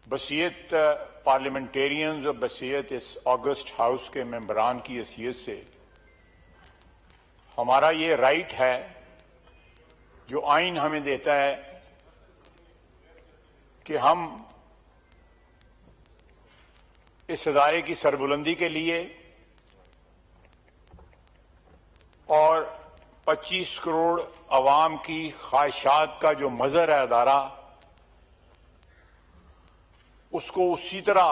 बसीयत parliamentarians और बसीयत इस August house के मेंबरान की हैसियत से हमारा ये राइट है जो आइन हमें देता है कि हम इस इदारे की सरबुलंदी के लिए और 25 करोड़ अवाम की ख्वाहिशात का जो मजहर है अदारा, उसको उसी तरह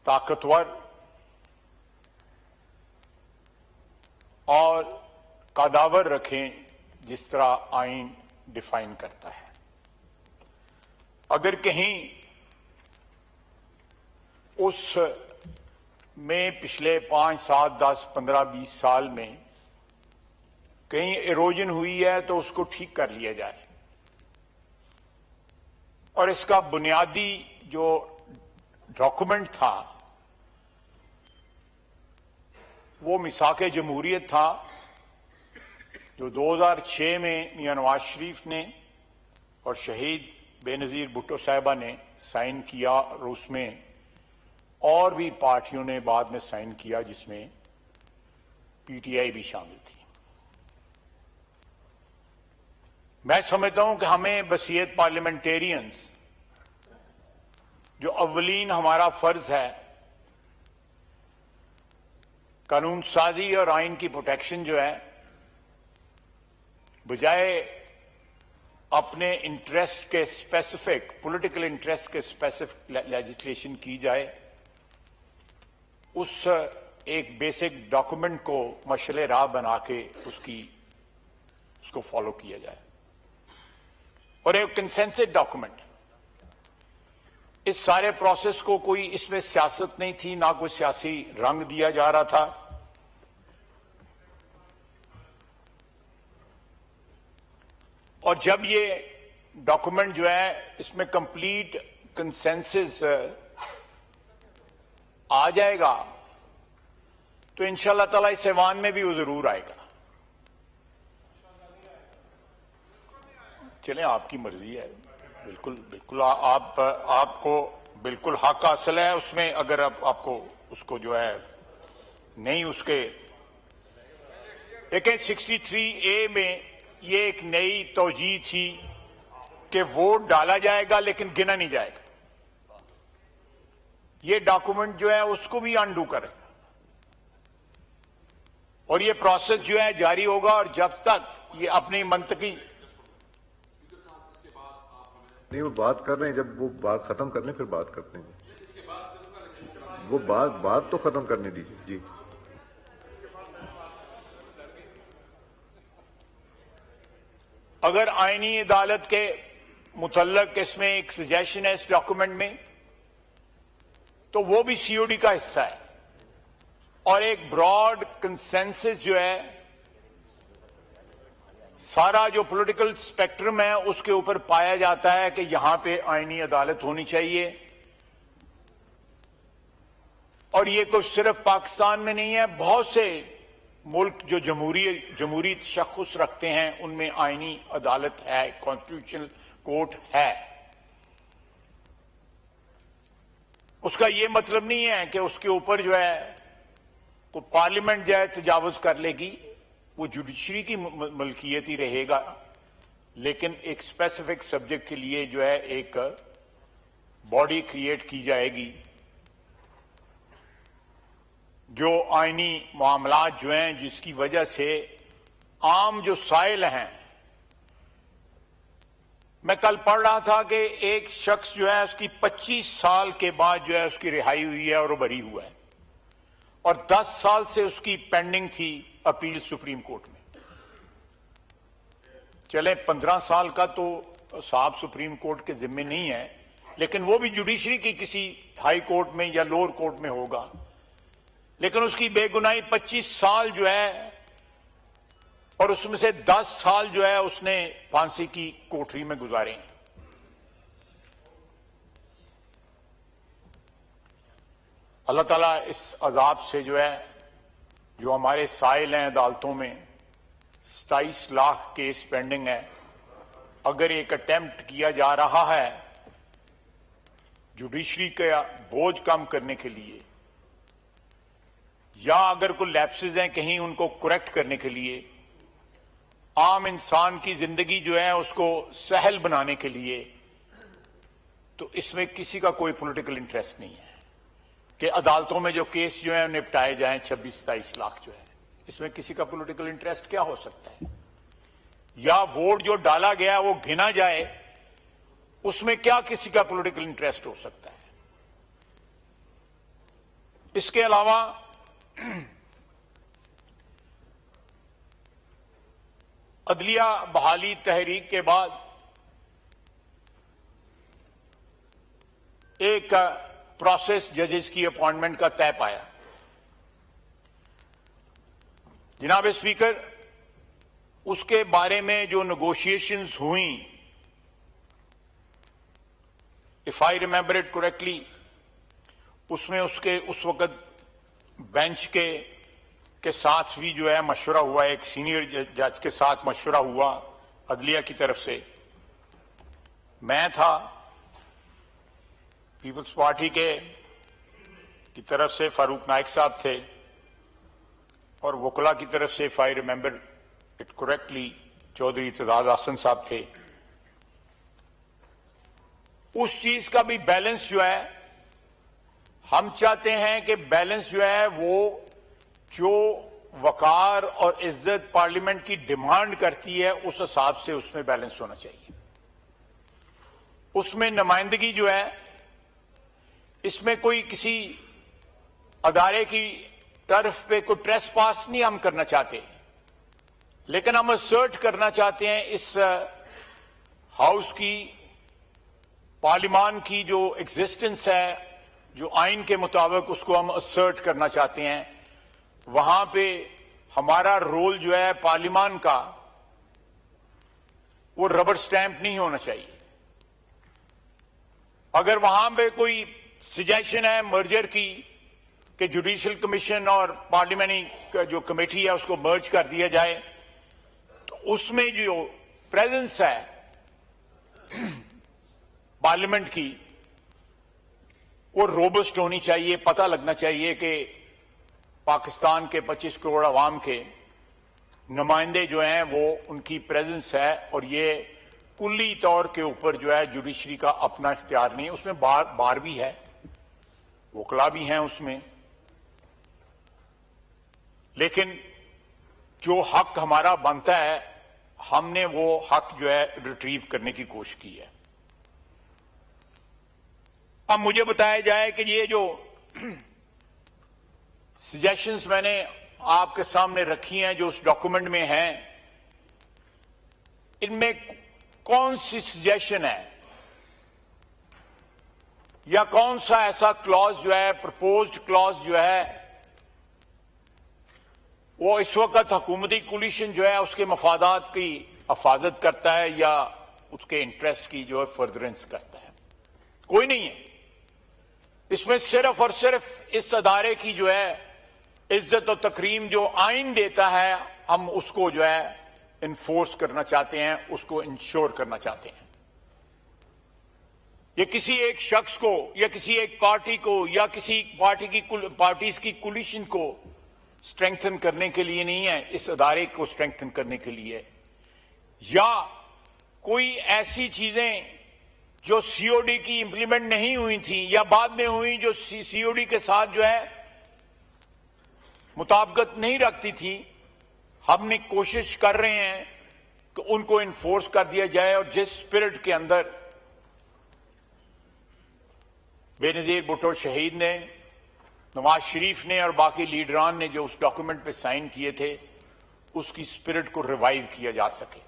ताकतवर और कदावर रखें जिस तरह आइन डिफाइन करता है। अगर कहीं उस में पिछले 5, 7, 10, 15, 20 साल में कहीं इरोजन हुई है तो उसको ठीक कर लिया जाए। और इसका बुनियादी जो डॉक्यूमेंट था वो मिसाक-ए जमहूरियत था जो 2006 में मियां नवाज शरीफ ने और शहीद बेनजीर भुट्टो साहिबा ने साइन किया, और उसमें और भी पार्टियों ने बाद में साइन किया जिसमें पीटीआई भी शामिल थी। मैं समझता हूं कि हमें बसीयत पार्लियामेंटेरियंस जो अव्वलीन हमारा फर्ज है, कानून साजी और आइन की प्रोटेक्शन जो है, बजाय अपने इंटरेस्ट के स्पेसिफिक पॉलिटिकल इंटरेस्ट के स्पेसिफिक लेजिस्लेशन की जाए, उस एक बेसिक डॉक्यूमेंट को मशले राह बना के उसको फॉलो किया जाए। और एक कंसेंसस डॉक्यूमेंट, इस सारे प्रोसेस को कोई इसमें सियासत नहीं थी, ना कोई सियासी रंग दिया जा रहा था। और जब ये डॉक्यूमेंट जो है इसमें कंप्लीट कंसेंसस आ जाएगा तो इंशाअल्लाह ताला इस ऐवान में भी वो जरूर आएगा। चलें, आपकी मर्जी है, बिल्कुल बिल्कुल आपको बिल्कुल हक हासिल है उसमें। अगर आपको उसको जो है नहीं उसके देखें 63A में ये एक नई तौजीह थी कि वोट डाला जाएगा लेकिन गिना नहीं जाएगा। ये डॉक्यूमेंट जो है उसको भी अनडू करेगा और ये प्रोसेस जो है जारी होगा। और जब तक ये अपनी मंतकी नहीं, वो बात कर रहे हैं, जब वो बात खत्म कर लें फिर बात करते हैं। वो बात तो खत्म करने दीजिए जी। अगर आईनी अदालत के मुतल्लक इसमें एक सजेशन है इस डॉक्यूमेंट में, तो वो भी सीओडी का हिस्सा है। और एक ब्रॉड कंसेंसस जो है सारा जो पॉलिटिकल स्पेक्ट्रम है उसके ऊपर पाया जाता है कि यहां पे आईनी अदालत होनी चाहिए। और ये कुछ सिर्फ पाकिस्तान में नहीं है, बहुत से मुल्क जो जमहूरी तशख़्ख़ुस रखते हैं उनमें आईनी अदालत है, कॉन्स्टिट्यूशनल कोर्ट है। उसका ये मतलब नहीं है कि उसके ऊपर जो है वो पार्लियामेंट जो है तजावुज कर लेगी, वो जुडिशरी की मलकियत ही रहेगा। लेकिन एक स्पेसिफिक सब्जेक्ट के लिए जो है एक बॉडी क्रिएट की जाएगी जो आईनी मामलात जो हैं जिसकी वजह से आम जो साइल हैं। मैं कल पढ़ रहा था कि एक शख्स जो है उसकी 25 साल के बाद जो है उसकी रिहाई हुई है और वो बरी हुआ है, और 10 साल से उसकी पेंडिंग थी अपील सुप्रीम कोर्ट में। चले 15 साल का तो साहब सुप्रीम कोर्ट के जिम्मे नहीं है, लेकिन वो भी जुडिशरी की किसी हाई कोर्ट में या लोअर कोर्ट में होगा। लेकिन उसकी बेगुनाही 25 साल जो है, और उसमें से 10 साल जो है उसने फांसी की कोठरी में गुजारे हैं। अल्लाह ताला इस अजाब से जो है, जो हमारे साइल हैं अदालतों में 27 लाख केस पेंडिंग है, अगर एक अटेम्प्ट किया जा रहा है जुडिशरी का बोझ कम करने के लिए या अगर कोई लैप्सेस हैं कहीं उनको करेक्ट करने के लिए, आम इंसान की जिंदगी जो है उसको सहल बनाने के लिए, तो इसमें किसी का कोई पॉलिटिकल इंटरेस्ट नहीं है कि अदालतों में जो केस जो है निपटाए जाएं 26-27 लाख जो है, इसमें किसी का पॉलिटिकल इंटरेस्ट क्या हो सकता है? या वोट जो डाला गया वो गिना जाए, उसमें क्या किसी का पॉलिटिकल इंटरेस्ट हो सकता है? इसके अलावा अदलिया बहाली तहरीक के बाद एक प्रोसेस जजेस की अपॉइंटमेंट का तय पाया। जनाब स्पीकर, उसके बारे में जो नेगोशिएशंस हुई, if I remember it correctly, उसमें उसके उस वक्त बेंच के साथ भी जो है मशवरा हुआ, एक सीनियर जज के साथ मशवरा हुआ अदलिया की तरफ से। मैं था, पीपल्स पार्टी की तरफ से फारूक नाइक साहब थे, और वकला की तरफ से if I remember it correctly Chaudhry Aitzaz Hasan sahab थे। उस चीज का भी बैलेंस जो है, हम चाहते हैं कि बैलेंस जो है वो जो वकार और इज्जत पार्लियामेंट की डिमांड करती है उस हिसाब से उसमें बैलेंस होना चाहिए। उसमें नुमाइंदगी जो है, इसमें कोई किसी अदारे की तरफ पे कोई ट्रेस पास नहीं हम करना चाहते, लेकिन हम असर्ट करना चाहते हैं इस हाउस की, पार्लियामान की जो एग्जिस्टेंस है, जो आइन के मुताबिक उसको हम असर्ट करना चाहते हैं। वहां पे हमारा रोल जो है पार्लियामान का, वो रबर स्टैंप नहीं होना चाहिए। अगर वहां पे कोई सजेशन है मर्जर की कि जुडिशियल कमीशन और पार्लियामेंट्री जो कमेटी है उसको मर्ज कर दिया जाए, तो उसमें जो प्रेजेंस है पार्लियामेंट की, वो रोबस्ट होनी चाहिए। पता लगना चाहिए कि पाकिस्तान के 25 करोड़ अवाम के नुमाइंदे जो हैं वो उनकी प्रेजेंस है, और ये कुल्ली तौर के ऊपर जो है जुडिशरी का अपना इख्तियार नहीं है। उसमें बार भी है, वकला भी हैं उसमें, लेकिन जो हक हमारा बनता है हमने वो हक जो है रिट्रीव करने की कोशिश की है। अब मुझे बताया जाए कि ये जो सजेशंस मैंने आपके सामने रखी हैं, जो उस डॉक्यूमेंट में हैं, इनमें कौन सी सजेशन है या कौन सा ऐसा क्लॉज जो है, प्रपोज्ड क्लॉज जो है, वो इस वक्त हुकूमती कोलिशन जो है उसके मफादात की हिफाजत करता है या उसके इंटरेस्ट की जो है फर्दरेंस करता है? कोई नहीं है। इसमें सिर्फ और सिर्फ इस अदारे की जो है इज्जत और तकरीम जो आइन देता है, हम उसको जो है इन्फोर्स करना चाहते हैं, उसको इंश्योर करना चाहते हैं। ये किसी एक शख्स को या किसी एक पार्टी को या किसी पार्टीज की कोलिशन को स्ट्रेंथन करने के लिए नहीं है, इस अदारे को स्ट्रेंथन करने के लिए, या कोई ऐसी चीजें जो सीओडी की इंप्लीमेंट नहीं हुई थी या बाद में हुई, जो सीओडी के साथ जो है मुताबिकत नहीं रखती थी, हमने कोशिश कर रहे हैं कि उनको इन्फोर्स कर दिया जाए। और जिस स्पिरिट के अंदर बेनजीर भुट्टो शहीद ने, नवाज शरीफ ने और बाकी लीडरान ने जो उस डॉक्यूमेंट पे साइन किए थे, उसकी स्पिरिट को रिवाइव किया जा सके।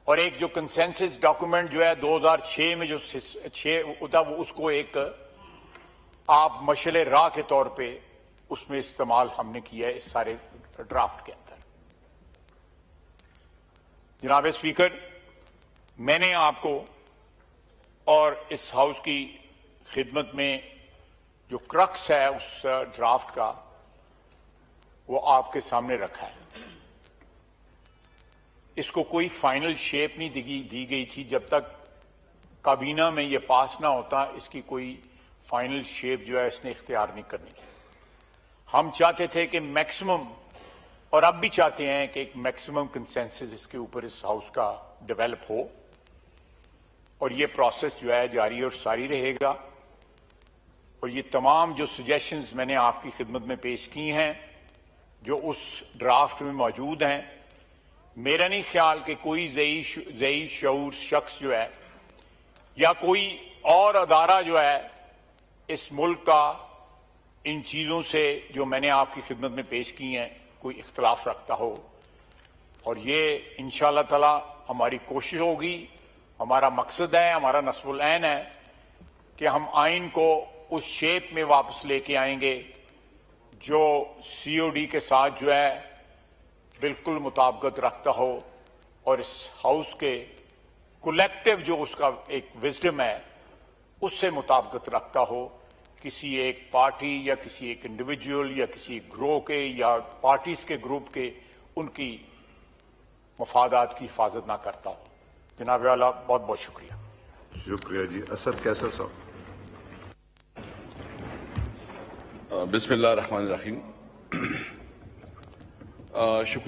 और एक जो कंसेंसस डॉक्यूमेंट जो है 2006 में जो 6 था, वो उसको एक आप मशले राह के तौर पे उसमें इस्तेमाल हमने किया है इस सारे ड्राफ्ट के अंदर। जनाब स्पीकर, मैंने आपको और इस हाउस की खिदमत में जो क्रक्स है उस ड्राफ्ट का, वो आपके सामने रखा है। इसको कोई फाइनल शेप नहीं दी गई थी जब तक کابینہ میں یہ پاس نہ ہوتا اس کی کوئی فائنل شیپ جو ہے اس نے اختیار نہیں کرنی. ہم چاہتے تھے کہ میکسیمم، اور اب بھی چاہتے ہیں کہ ایک میکسیمم کنسنسس اس کے اوپر اس ہاؤس کا ڈیولپ ہو، اور یہ پروسیس جو ہے جاری اور ساری رہے گا. اور یہ تمام جو سجیشنز میں نے آپ کی خدمت میں پیش کی ہیں جو اس ڈرافٹ میں موجود ہیں، میرا نہیں خیال کہ کوئی ذہی شعور شخص جو ہے یا کوئی اور ادارہ جو ہے اس ملک کا ان چیزوں سے جو میں نے آپ کی خدمت میں پیش کی ہیں کوئی اختلاف رکھتا ہو. اور یہ انشاءاللہ تعالی ہماری کوشش ہوگی، ہمارا مقصد ہے، ہمارا نصب العین ہے کہ ہم آئین کو اس شیپ میں واپس لے کے آئیں گے جو سی او ڈی کے ساتھ جو ہے بالکل مطابقت رکھتا ہو، اور اس ہاؤس کے کولیکٹیو جو اس کا ایک وزڈم ہے اس سے مطابقت رکھتا ہو. کسی ایک پارٹی یا کسی ایک انڈیویجول یا کسی گروہ کے یا پارٹیز کے گروپ کے ان کی مفادات کی حفاظت نہ کرتا ہو. جناب والا بہت بہت شکریہ. شکریہ جی. اسد کیسر صاحب. بسم اللہ الرحمن الرحیم. شکریہ